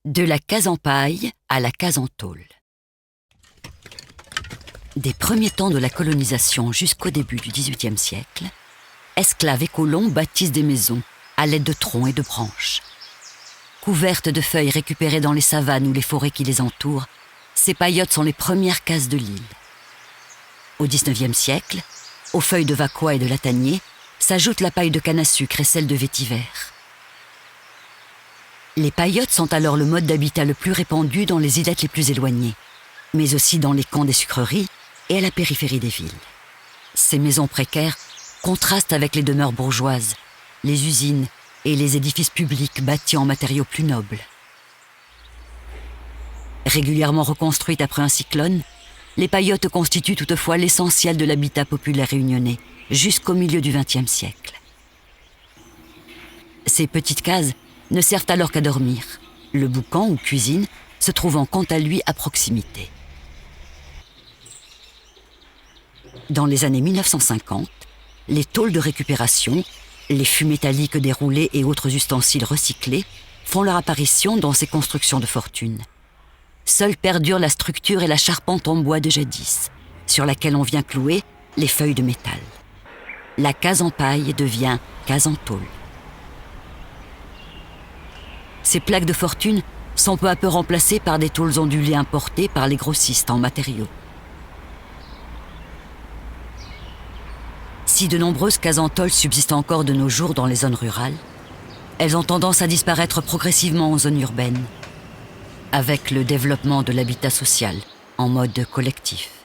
De la case en paille à la case en tôle. Des premiers temps de la colonisation jusqu'au début du XVIIIe siècle, esclaves et colons bâtissent des maisons à l'aide de troncs et de branches. Couvertes de feuilles récupérées dans les savanes ou les forêts qui les entourent, ces paillotes sont les premières cases de l'île. Au XIXe siècle, aux feuilles de vacois et de latanier s'ajoute la paille de canne à sucre et celle de vétiver. Les paillotes sont alors le mode d'habitat le plus répandu dans les îlettes les plus éloignées, mais aussi dans les camps des sucreries et à la périphérie des villes. Ces maisons précaires contrastent avec les demeures bourgeoises, les usines et les édifices publics bâtis en matériaux plus nobles. Régulièrement reconstruites après un cyclone, les paillotes constituent toutefois l'essentiel de l'habitat populaire réunionnais jusqu'au milieu du XXe siècle. Ces petites cases ne servent alors qu'à dormir, le boucan ou cuisine se trouvant quant à lui à proximité. Dans les années 1950, les tôles de récupération, les fûts métalliques déroulés et autres ustensiles recyclés font leur apparition dans ces constructions de fortune. Seule perdure la structure et la charpente en bois de jadis, sur laquelle on vient clouer les feuilles de métal. La case en paille devient case en tôle. Ces plaques de fortune sont peu à peu remplacées par des tôles ondulées importées par les grossistes en matériaux. Si de nombreuses cases en tôle subsistent encore de nos jours dans les zones rurales, elles ont tendance à disparaître progressivement en zone urbaine, avec le développement de l'habitat social en mode collectif.